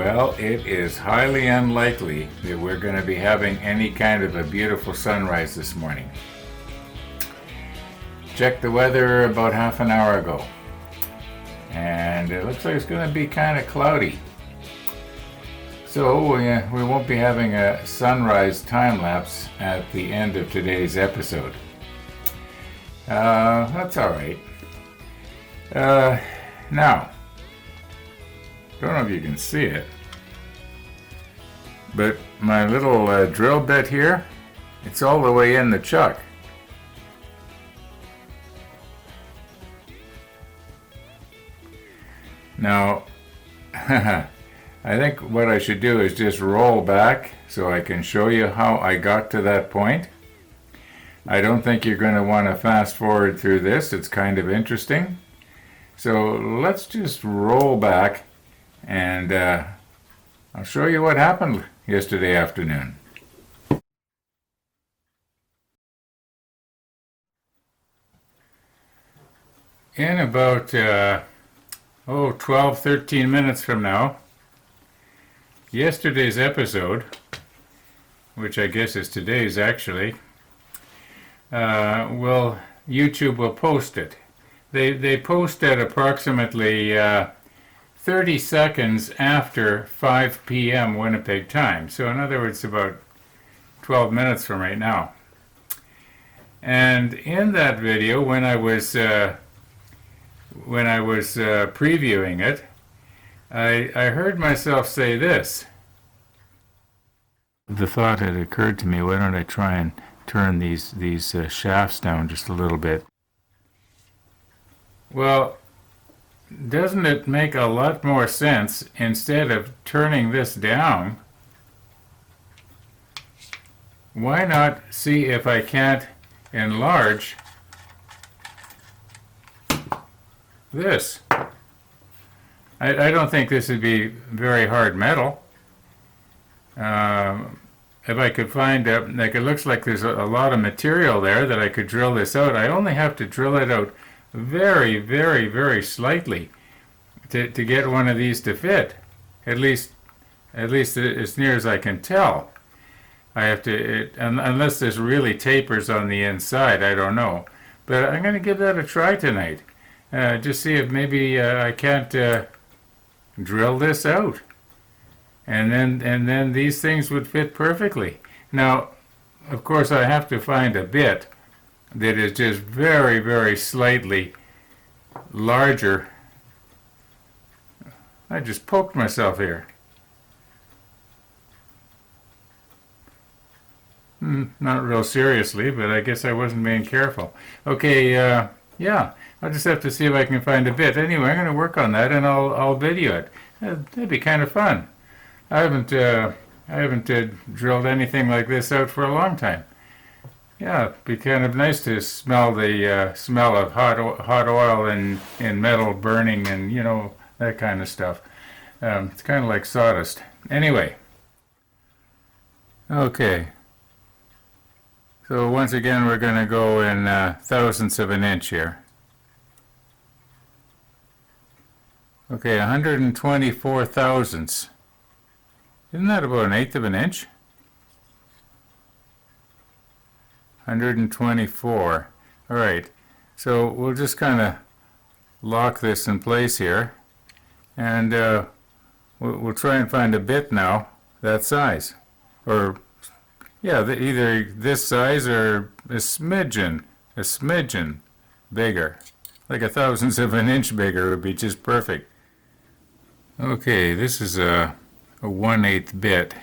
Well, it is highly unlikely that we're going to be having any kind of a beautiful sunrise this morning. Checked the weather about half an hour ago, and it looks like it's going to be kind of cloudy. So we won't be having a sunrise time lapse at the end of today's episode. That's all right. Now, don't know if you can see it, but my little drill bit here, it's all the way in the chuck. Now, I think what I should do is just roll back so I can show you how I got to that point. I don't think you're going to want to fast forward through this. It's kind of interesting. So let's just roll back and I'll show you what happened yesterday afternoon. In about 12, 13 minutes from now, yesterday's episode, which I guess is today's actually, YouTube will post it. They post at approximately 30 seconds after 5 p.m. Winnipeg time. So in other words, about 12 minutes from right now. And in that video, when I was previewing it, I heard myself say this. The thought had occurred to me, why don't I try and turn these shafts down just a little bit? Well, doesn't it make a lot more sense, instead of turning this down, why not see if I can't enlarge this? I don't think this would be very hard metal. If I could find, like, it looks like there's a lot of material there that I could drill this out. I only have to drill it out very, very, very slightly to get one of these to fit. At least as near as I can tell. I have to, unless this really tapers on the inside, I don't know. But I'm going to give that a try tonight. Just see if maybe I can't drill this out. And then these things would fit perfectly. Now, of course, I have to find a bit that is just very, very slightly larger. I just poked myself here. Not real seriously, but I guess I wasn't being careful. Okay, yeah, I'll just have to see if I can find a bit. Anyway, I'm going to work on that, and I'll video it. That'd be kind of fun. I haven't drilled anything like this out for a long time. Yeah, it'd be kind of nice to smell the smell of hot oil and metal burning, and you know, that kind of stuff. It's kind of like sawdust. Anyway, okay. So once again, we're going to go in thousandths of an inch here. Okay, 124 thousandths. Isn't that about an eighth of an inch? 124. All right, so we'll just kind of lock this in place here, and we'll try and find a bit now that size, or yeah, either this size or a smidgen bigger, like a thousandth of an inch bigger would be just perfect. Okay, this is a 1/8 bit,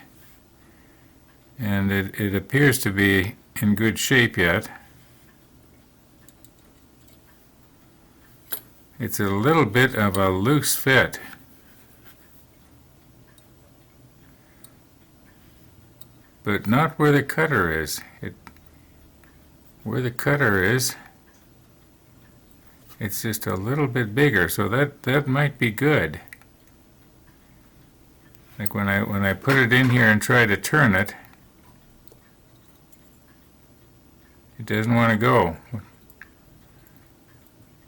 and it appears to be in good shape yet. It's a little bit of a loose fit. But not where the cutter is. Where the cutter is, it's just a little bit bigger, so that might be good. Like when I put it in here and try to turn it, it doesn't want to go.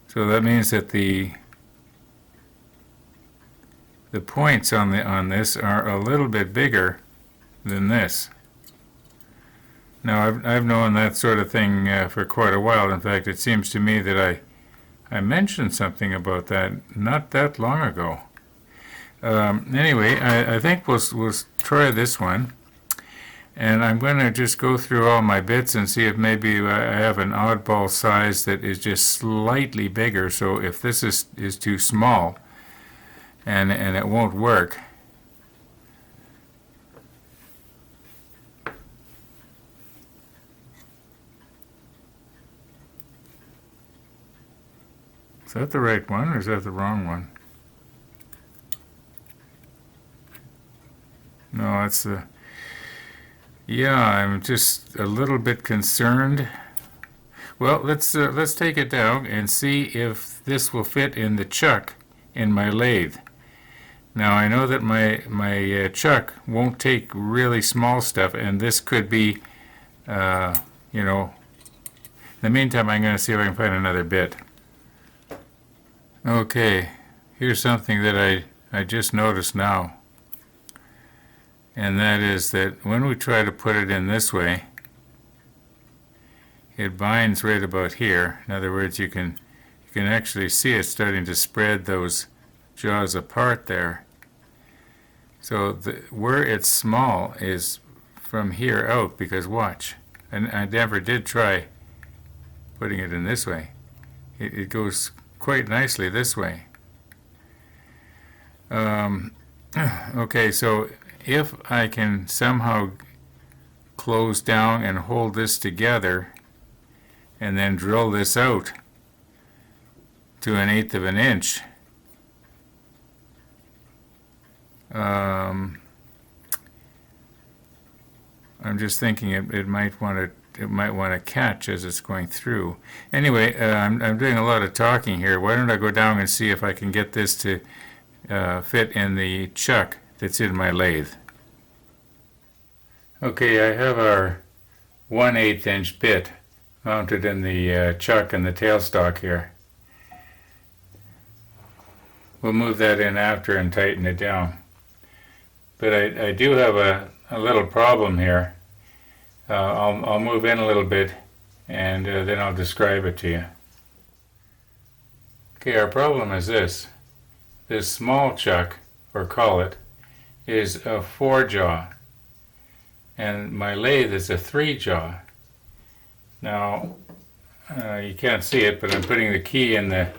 So that means that the the points on this are a little bit bigger than this. Now I've known that sort of thing for quite a while. In fact, it seems to me that I mentioned something about that not that long ago. Anyway, I think we'll try this one, and I'm going to just go through all my bits and see if maybe I have an oddball size that is just slightly bigger. So if this is too small and it won't work, is that the right one or is that the wrong one? No, that's the... Yeah, I'm just a little bit concerned. Well, let's take it down and see if this will fit in the chuck in my lathe. Now, I know that my chuck won't take really small stuff, and this could be, you know... In the meantime, I'm going to see if I can find another bit. Okay, here's something that I just noticed now. And that is that when we try to put it in this way, it binds right about here. In other words, you can actually see it starting to spread those jaws apart there. So where it's small is from here out, because watch, and I never did try putting it in this way. It goes quite nicely this way. Okay, so if I can somehow close down and hold this together and then drill this out to 1/8 of an inch, I'm just thinking it might want to catch as it's going through. Anyway, I'm doing a lot of talking here. Why don't I go down and see if I can get this to fit in the chuck that's in my lathe. Okay, I have our 1/8 inch bit mounted in the chuck and the tailstock here. We'll move that in after and tighten it down. But I do have a little problem here. I'll move in a little bit and then I'll describe it to you. Okay, our problem is this. This small chuck, or collet, is a 4-jaw, and my lathe is a 3-jaw. Now, you can't see it, but I'm putting the key in the...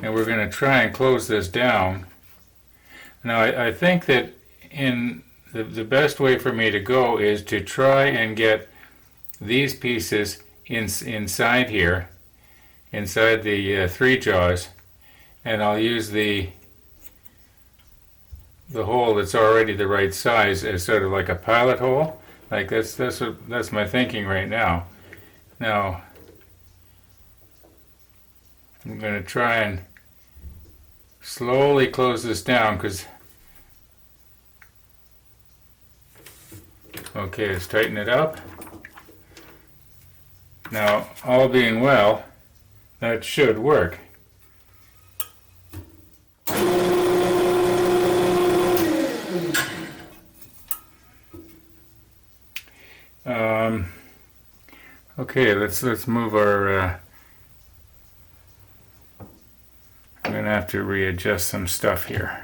And we're going to try and close this down. Now, I think that in the best way for me to go is to try and get these pieces inside here, inside the 3 jaws, and I'll use the hole that's already the right size as sort of like a pilot hole. Like that's my thinking right now. Now I'm going to try and slowly close this down because okay, let's tighten it up. Now, all being well, that should work. Okay, let's move our. I'm gonna have to readjust some stuff here.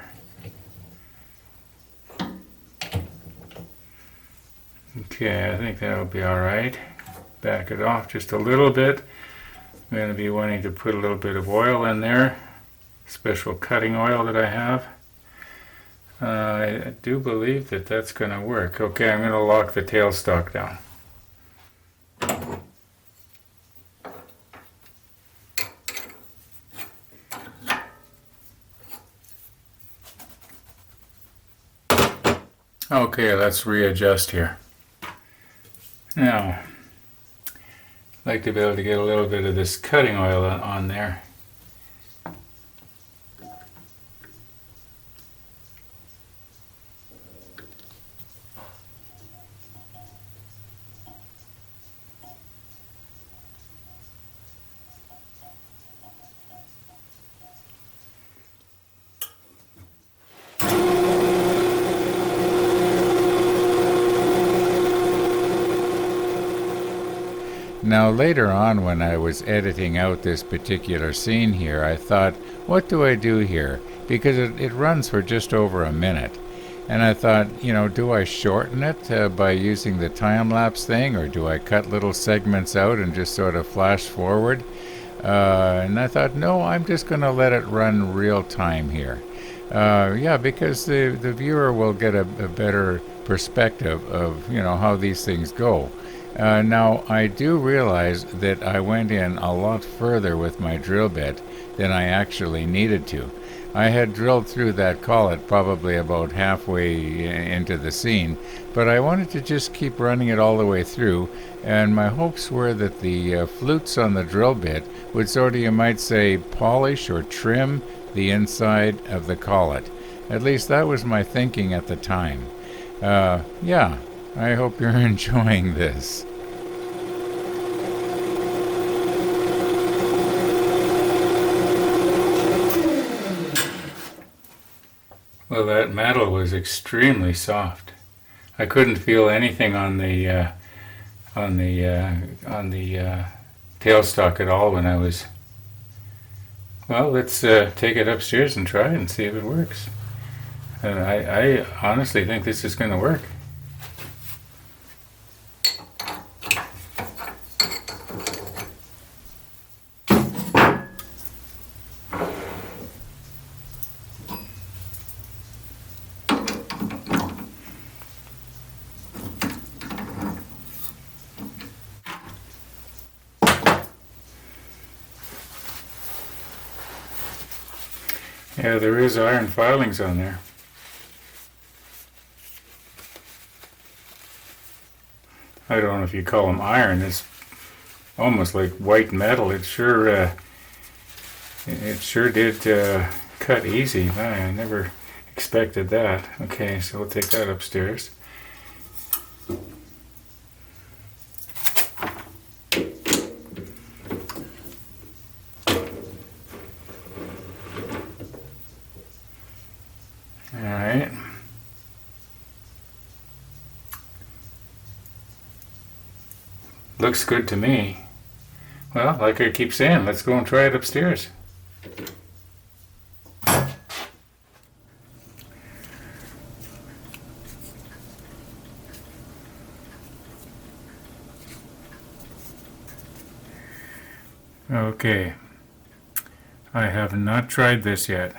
Okay, I think that'll be all right. Back it off just a little bit. I'm going to be wanting to put a little bit of oil in there, special cutting oil that I have. I do believe that that's going to work. Okay, I'm going to lock the tailstock down. Okay, let's readjust here. Now, I'd like to be able to get a little bit of this cutting oil on there. Now later on, when I was editing out this particular scene here, I thought, what do I do here? Because it runs for just over a minute. And I thought, do I shorten it by using the time-lapse thing, or do I cut little segments out and just sort of flash forward? And I thought, no, I'm just going to let it run real time here. Yeah, because the viewer will get a better perspective of, how these things go. Now, I do realize that I went in a lot further with my drill bit than I actually needed to. I had drilled through that collet probably about halfway into the scene, but I wanted to just keep running it all the way through, and my hopes were that the flutes on the drill bit would sort of, you might say, polish or trim the inside of the collet. At least that was my thinking at the time. Yeah, I hope you're enjoying this. Well, that metal was extremely soft. I couldn't feel anything on the tailstock at all when I was. Well, let's take it upstairs and try it and see if it works. I honestly think this is going to work. Yeah, there is iron filings on there. I don't know if you call them iron. It's almost like white metal. It sure did cut easy. I never expected that. Okay, so we'll take that upstairs. Alright. Looks good to me. Well, like I keep saying, let's go and try it upstairs. Okay. I have not tried this yet.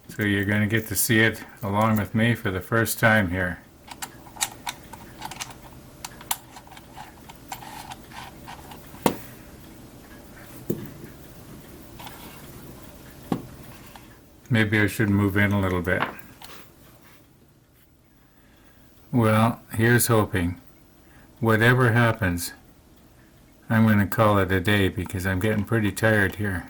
So you're going to get to see it along with me for the first time here. Maybe I should move in a little bit. Well, here's hoping. Whatever happens, I'm going to call it a day because I'm getting pretty tired here.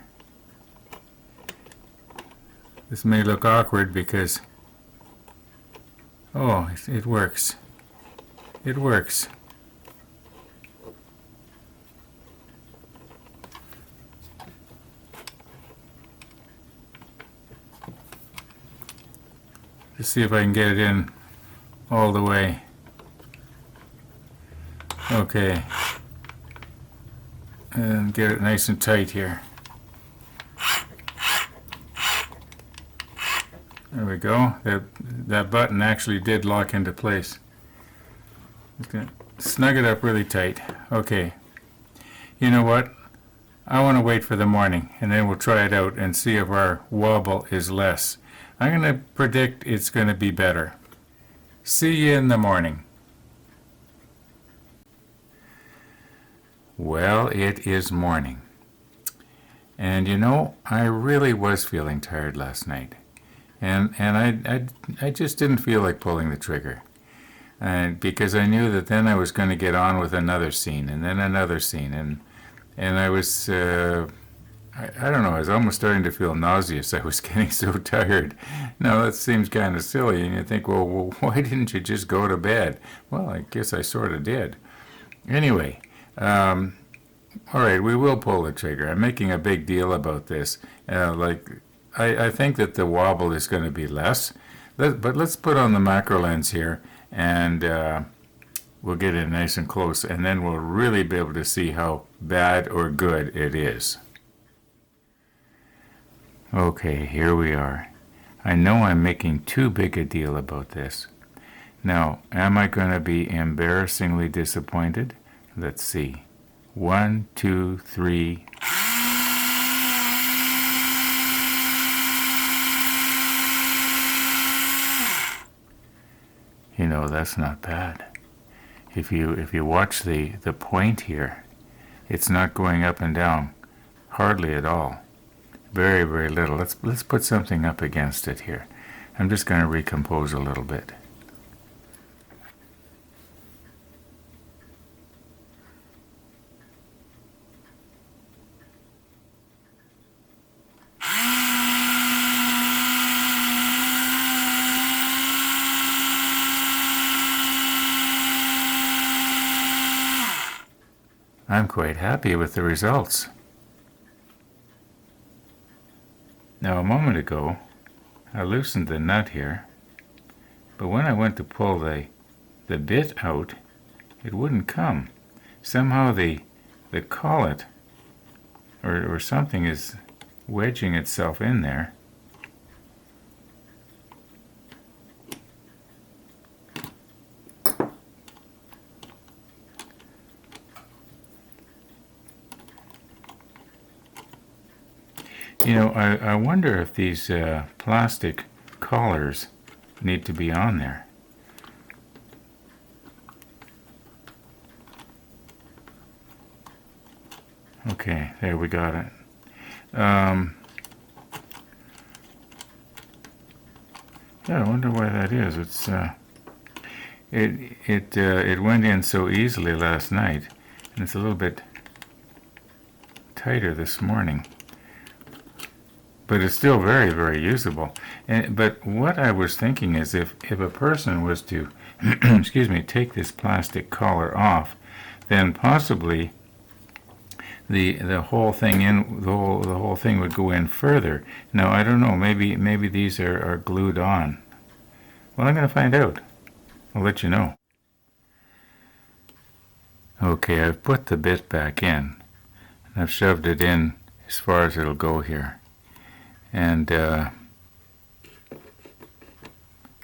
This may look awkward because, oh, it works. It works. Let's see if I can get it in all the way. Okay. And get it nice and tight here. There we go. That button actually did lock into place. Just gonna snug it up really tight. Okay. You know what? I want to wait for the morning and then we'll try it out and see if our wobble is less. I'm going to predict it's going to be better. See you in the morning. Well, it is morning. And I really was feeling tired last night. And I just didn't feel like pulling the trigger. Because I knew that then I was going to get on with another scene and then another scene. And I was, I don't know, I was almost starting to feel nauseous. I was getting so tired. Now, that seems kind of silly. And you think, well, why didn't you just go to bed? Well, I guess I sort of did. Anyway, all right, we will pull the trigger. I'm making a big deal about this. I think that the wobble is going to be less. But let's put on the macro lens here and we'll get in nice and close, and then we'll really be able to see how bad or good it is. Okay, here we are. I know I'm making too big a deal about this. Now, am I going to be embarrassingly disappointed? Let's see. 1, 2, 3. You know, that's not bad. If you watch the point here, it's not going up and down, hardly at all. Very, very little. Let's put something up against it here. I'm just going to recompose a little bit. I'm quite happy with the results. Now, a moment ago, I loosened the nut here, but when I went to pull the bit out, it wouldn't come. Somehow the collet or something is wedging itself in there. You know, I wonder if these plastic collars need to be on there. Okay, there we got it. Yeah, I wonder why that is. It's it went in so easily last night, and it's a little bit tighter this morning. But it's still very, very usable. But what I was thinking is if a person was to, excuse me, take this plastic collar off, then possibly the whole thing the whole thing would go in further. Now I don't know. Maybe these are glued on. Well, I'm going to find out. I'll let you know. Okay, I've put the bit back in. I've shoved it in as far as it'll go here. And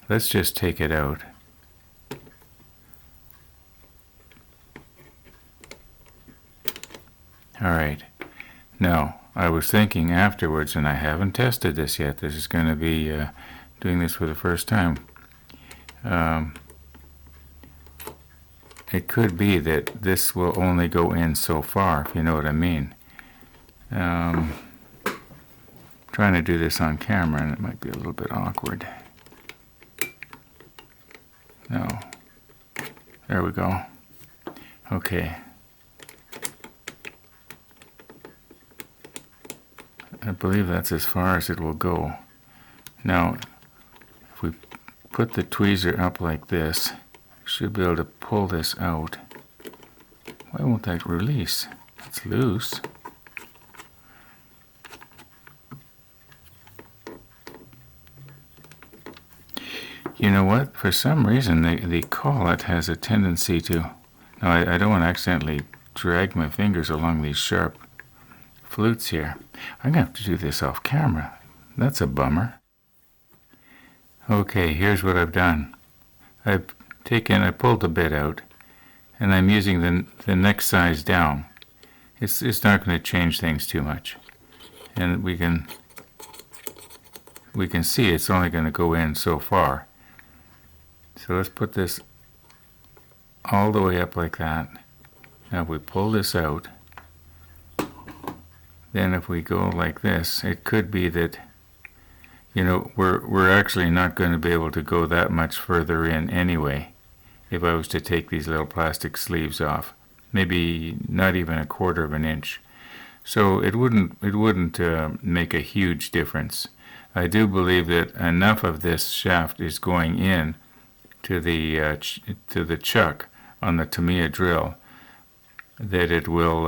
let's just take it out. All right. Now, I was thinking afterwards, and I haven't tested this yet. This is going to be doing this for the first time. It could be that this will only go in so far, if you know what I mean. Trying to do this on camera, and it might be a little bit awkward. No. There we go. Okay. I believe that's as far as it will go. Now, if we put the tweezer up like this, we should be able to pull this out. Why won't that release? It's loose. You know what? For some reason, the collet has a tendency to... Now, I don't want to accidentally drag my fingers along these sharp flutes here. I'm going to have to do this off camera. That's a bummer. Okay, here's what I've done. I pulled the bit out, and I'm using the next size down. It's not going to change things too much. And we can see it's only going to go in so far. So let's put this all the way up like that. Now if we pull this out, then if we go like this, it could be that, you know, we're actually not going to be able to go that much further in anyway if I was to take these little plastic sleeves off. Maybe not even 1/4 of an inch. So it wouldn't make a huge difference. I do believe that enough of this shaft is going in to the chuck on the Tamiya drill that it will,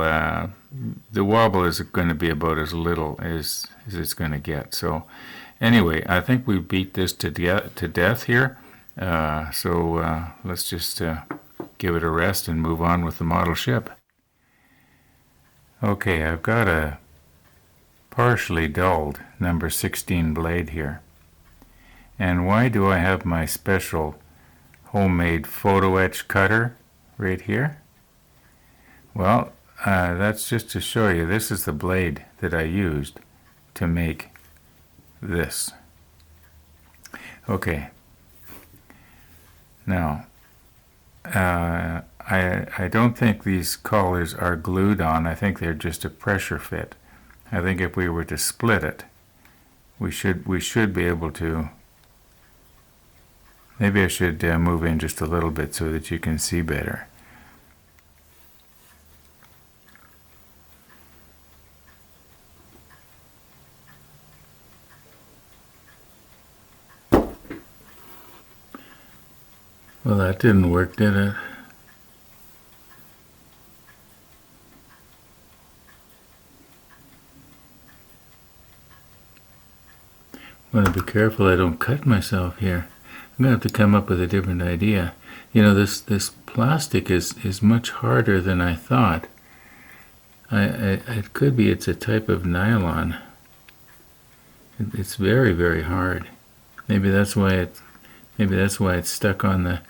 the wobble is going to be about as little as it's going to get. So anyway, I think we beat this to death here. So let's just give it a rest and move on with the model ship. Okay, I've got a partially dulled number 16 blade here. And why do I have my special homemade photo etch cutter right here? Well, that's just to show you, this is the blade that I used to make this. Okay. Now, I don't think these collars are glued on. I think they're just a pressure fit. I think if we were to split it, we should be able to. Maybe I should move in just a little bit so that you can see better. Well, that didn't work, did it? I'm going to be careful I don't cut myself here. I'm going to have to come up with a different idea. You know, this plastic is much harder than I thought. It could be it's a type of nylon. It's very, very hard. Maybe that's why it's stuck on the.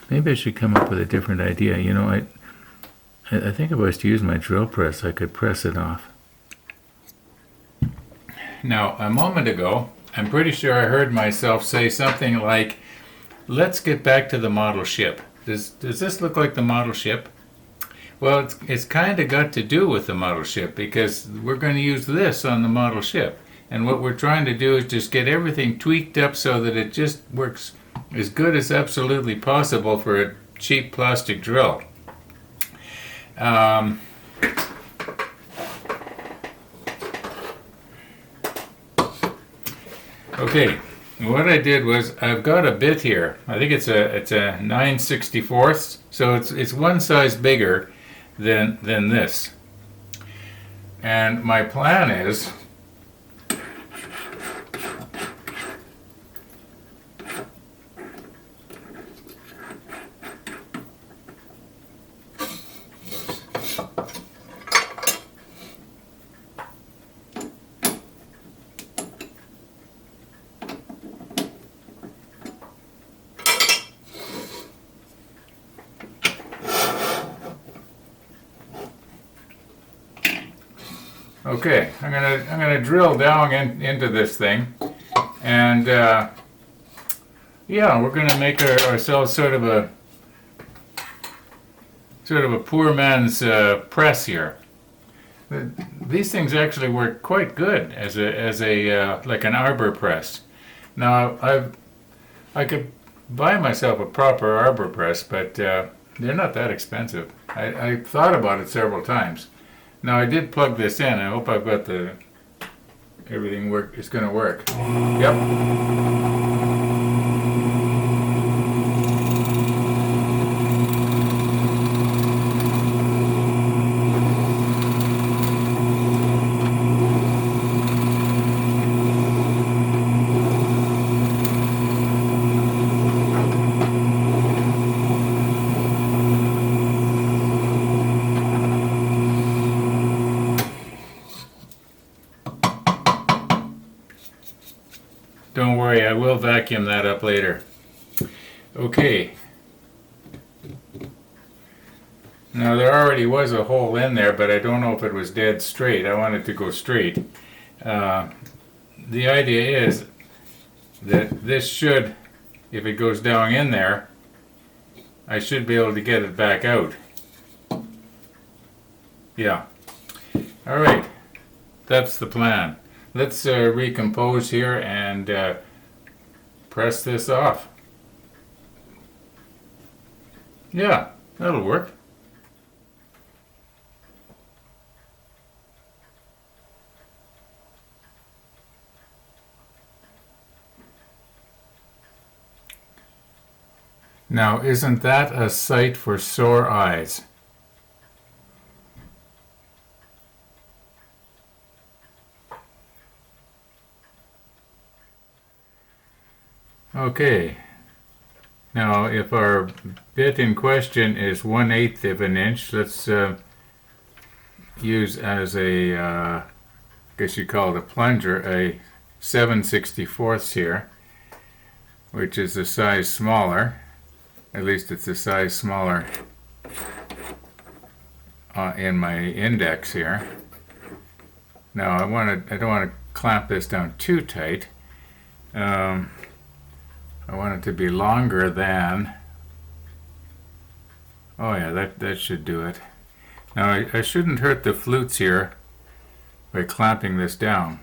Maybe I should come up with a different idea. You know, I think if I was to use my drill press, I could press it off. Now, a moment ago, I'm pretty sure I heard myself say something like, let's get back to the model ship. Does this look like the model ship? Well, it's kind of got to do with the model ship because we're going to use this on the model ship. And what we're trying to do is just get everything tweaked up so that it just works as good as absolutely possible for a cheap plastic drill. Okay, what I did was I've got a bit here. I think it's a 9/64, so it's one size bigger than this. And my plan is okay, I'm gonna drill down into this thing, and yeah, we're gonna make ourselves sort of a poor man's press here. These things actually work quite good as a like an arbor press. Now I could buy myself a proper arbor press, but they're not that expensive. I thought about it several times. Now I did plug this in. I hope I've got everything work. It's going to work. Yep. Don't worry, I will vacuum that up later. Okay. Now there already was a hole in there, but I don't know if it was dead straight. I want it to go straight. The idea is that this should, if it goes down in there, I should be able to get it back out. Yeah. All right. That's the plan. Let's recompose here and press this off. Yeah, that'll work. Now, isn't that a sight for sore eyes? Okay, Now, if our bit in question is 1/8 of an inch, let's use as a, I guess you call it a plunger, a 7/64 here, which is a size smaller. At least it's a size smaller in my index here. Now I don't want to clamp this down too tight. I want it to be longer than. Oh yeah, that should do it. Now I shouldn't hurt the flutes here by clamping this down.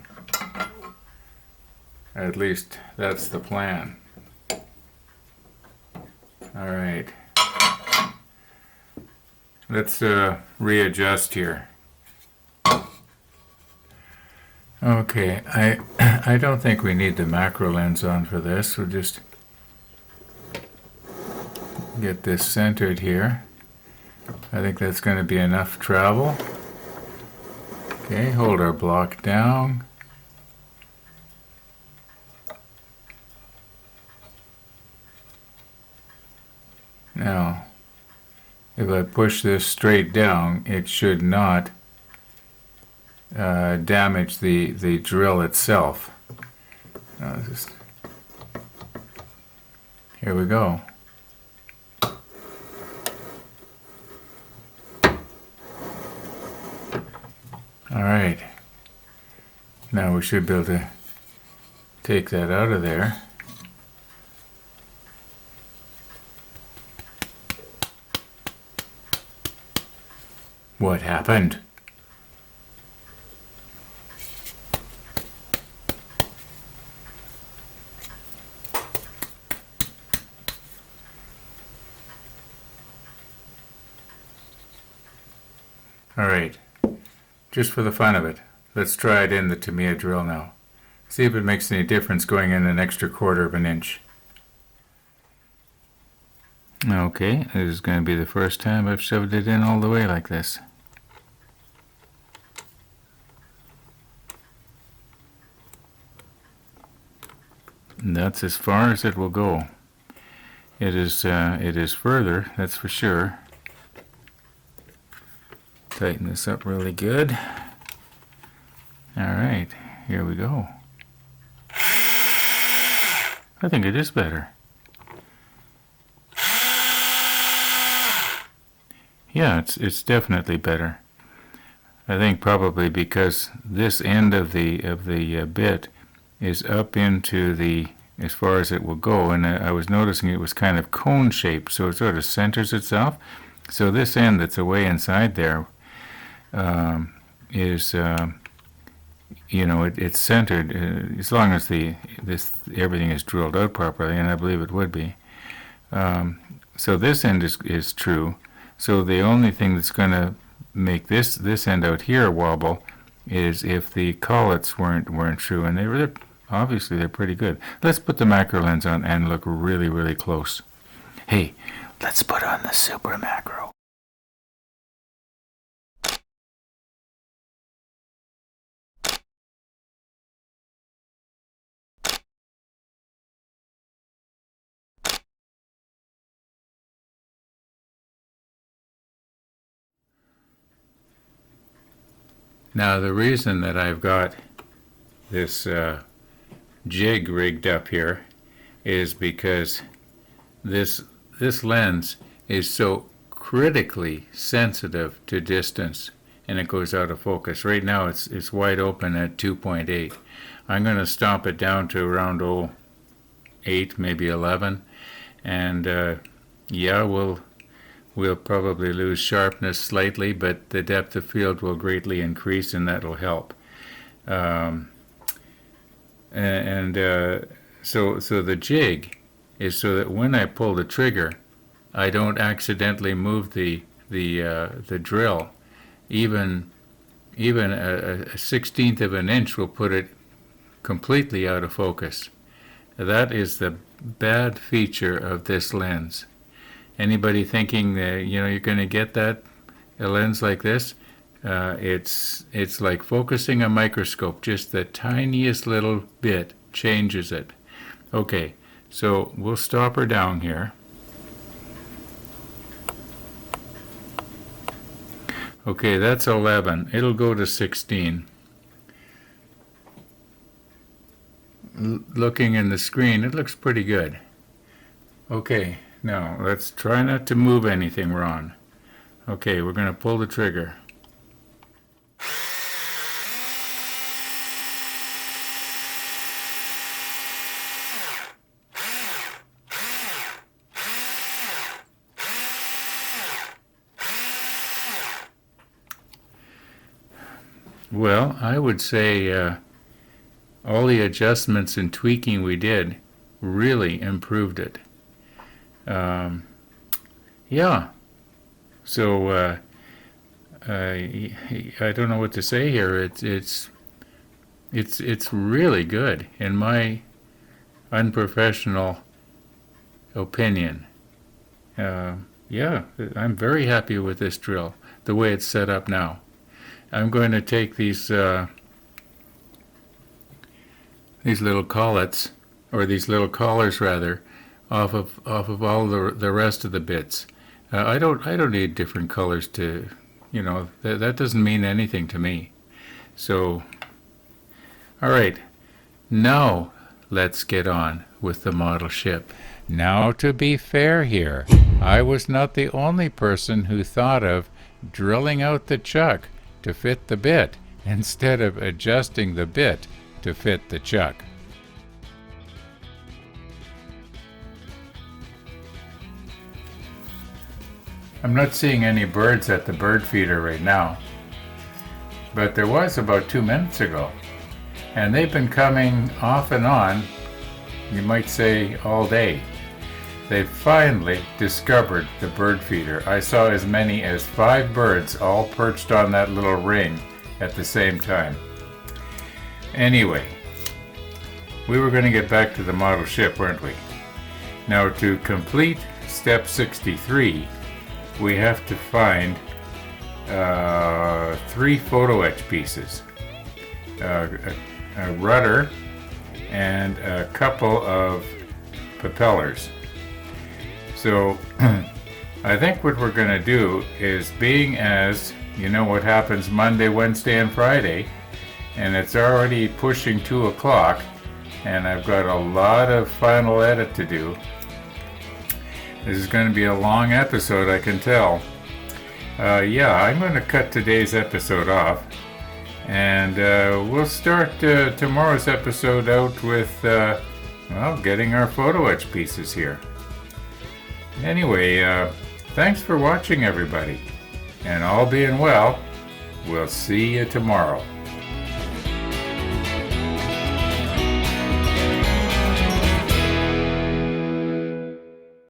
At least that's the plan. All right. Let's readjust here. Okay, I don't think we need the macro lens on for this. We'll just get this centered here. I think that's going to be enough travel. Okay, hold our block down. Now, if I push this straight down, it should not damage the drill itself. Here we go. All right. Now we should be able to take that out of there. What happened? All right, just for the fun of it, let's try it in the Tamiya drill now. See if it makes any difference going in an extra 1/4 of an inch. Okay, this is going to be the first time I've shoved it in all the way like this. And that's as far as it will go. It is further, that's for sure. Tighten this up really good. All right, here we go. I think it is better. Yeah, it's definitely better. I think probably because this end of the bit is up into the, as far as it will go, and I was noticing it was kind of cone shaped, so it sort of centers itself. So this end that's away inside there is, you know, it's centered as long as everything is drilled out properly, and I believe it would be. So this end is true. So the only thing that's going to make this end out here wobble is if the collets weren't true, and they're obviously they're pretty good. Let's put the macro lens on and look really, really close. Hey, let's put on the super macro. Now the reason that I've got this jig rigged up here is because this lens is so critically sensitive to distance, and it goes out of focus. Right now it's wide open at 2.8. I'm going to stomp it down to around 8, maybe 11, and yeah, we'll probably lose sharpness slightly, but the depth of field will greatly increase, and that'll help. So the jig is so that when I pull the trigger, I don't accidentally move the drill. Even a 1/16 of an inch will put it completely out of focus. That is the bad feature of this lens. Anybody thinking that you're going to get a lens like this, it's like focusing a microscope. Just the tiniest little bit changes it. Okay, so we'll stop her down here. Okay, that's 11. It'll go to 16. Looking in the screen, it looks pretty good. Okay, now let's try not to move anything wrong. Okay, we're going to pull the trigger. Well, I would say all the adjustments and tweaking we did really improved it. Yeah. So I don't know what to say here. It's really good in my unprofessional opinion. Yeah, I'm very happy with this drill, the way it's set up now. I'm going to take these little collets, or these little collars rather, off of all the rest of the bits. I don't need different colors to, that doesn't mean anything to me. So, all right, now let's get on with the model ship. Now, to be fair here, I was not the only person who thought of drilling out the chuck to fit the bit instead of adjusting the bit to fit the chuck. I'm not seeing any birds at the bird feeder right now, but there was about 2 minutes ago, and they've been coming off and on, you might say all day. They finally discovered the bird feeder. I saw as many as 5 birds all perched on that little ring at the same time. Anyway, we were going to get back to the model ship, weren't we? Now, to complete step 63, we have to find 3 photo etch pieces, a rudder and a couple of propellers. So I think what we're going to do is, being as you know what happens Monday, Wednesday, and Friday, and it's already pushing 2 o'clock, and I've got a lot of final edit to do. This is going to be a long episode, I can tell. Yeah, I'm going to cut today's episode off, and we'll start tomorrow's episode out with, getting our photo etch pieces here. Anyway, thanks for watching, everybody, and all being well, we'll see you tomorrow.